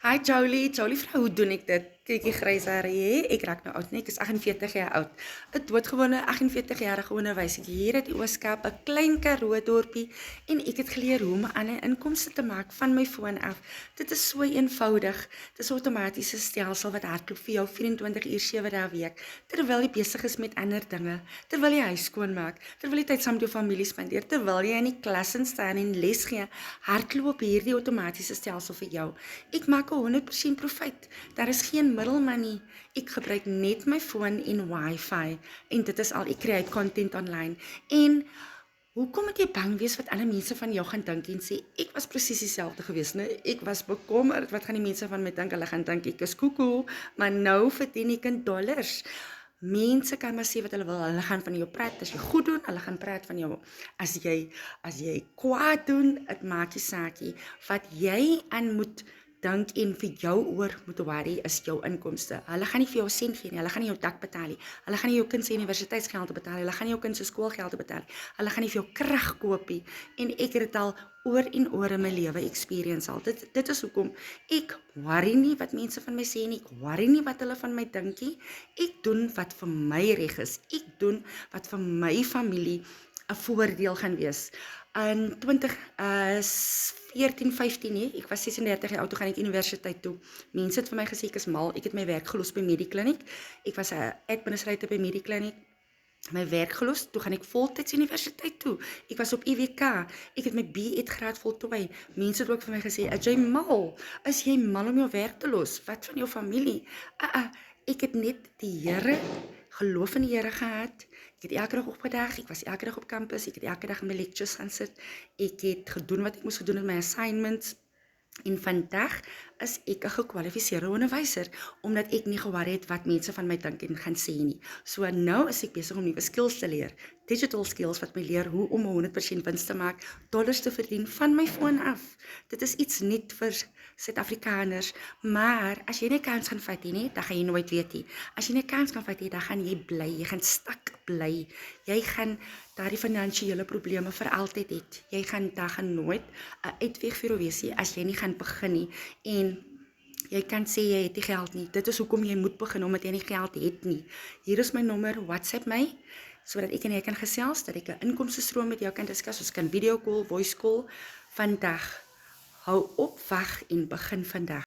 Hi Jolie, Jolie vra, hoe doen ek dit? Kyk, die grys hare hê, ek raak nou oud, nee, ek is 48 jaar oud. 'n Doodgewone 48-jarige onderwyser hier uit die Ooskaap, 'n klein Karoo dorpie en ek het geleer hoe om 'n ander inkomste te maak van my foon af. Dit is so eenvoudig. Dit is 'n outomatiese stelsel wat hardloop vir jou 24 uur 7 dae 'n week, terwyl jy besig is met ander dinge, terwyl jy huis skoonmaak, terwyl jy tyd saam met jou familie spandeer, terwyl jy in die klas staan en les gee, hardloop hierdie outomatiese stelsel vir jou. Ek maak 'n 100% profijt. Daar is geen middelman nie. Ek gebruik net my foon en wifi en dit is al, ek create content online. En hoekom moet jy bang wees wat ander mense van jou gaan dink en sê, ek was presies dieselfde gewees, nee? Ek was bekommerd, wat gaan die mense van my dink? Hulle gaan dink ek is koekoe, maar nou verdien ek in dollars. Mense kan maar sê wat hulle wil, hulle gaan van jou praat as jy goed doen, hulle gaan praat van jou as jy kwaad doen, dit maak nie saak nie. Wat jy aan moet dink en vir jou oor moet worry is jou inkomste. Hulle gaan nie vir jou sent gee nie, hulle gaan nie jou dak betaal nie, hulle gaan nie jou kind se universiteitsgeld betaal nie, hulle gaan nie jou kind se skoolgeld betaal nie, hulle gaan nie vir jou krag koop nie. En ek het dit al oor en oor in my lewe experience al. Dit is hoekom ek worry nie wat mense van my sê nie, ek worry nie wat hulle van my dink nie. Ek doen wat vir my reg is. Ek doen wat vir my familie 'n voordeel gaan wees. In 2014-15, ek was 36 jaar oud, toe gaan ek universiteit toe. Mense het vir my gesê ek is mal, ek het my werk gelos by Medikliniek. Ek was 'n administrateur by Medikliniek. My werk gelos, toe gaan ek voltyds universiteit toe. Ek was op IWK, ek het my B.Ed graad voltooi. Mense het ook vir my gesê, is jy mal? Is jy mal om jou werk te los? Wat van jou familie? Ek het net die Here, geloof in die Here gehad. Ek het elke dag opgedag, ek was elke dag op campus, ek het elke dag in my lectures gaan sit. Ek het gedoen wat ek moes gedoen met my assignments. En vandag is ek 'n gekwalifiseerde onderwyser, omdat ek nie geworry het wat mense van my dink en gaan sê nie. So nou is ek besig om nuwe skills te leer, digital skills wat my leer hoe om 100% wins te maak, dollars te verdien van my foon af. Dit is iets nuut vir Suid-Afrikaners, maar as jy nie kans gaan vat nie, dan gaan jy nooit weet nie. As jy nie kans gaan vat nie, dan gaan jy bly, jy gaan stak bly. Jy gaan daardie finansiële probleme vir altyd het. Daar gaan nooit 'n uitweg vir jou wees nie as jy nie gaan begin nie. En jy kan sê jy het nie geld nie. Dit is hoekom jy moet begin, omdat jy nie geld het nie. Hier is my nommer, WhatsApp my, sodat ek en jy kan gesels, dat ek 'n inkomstestroom met jou kan discuss, ons kan video call, voice call. Vandag, hou op, wag en begin vandag.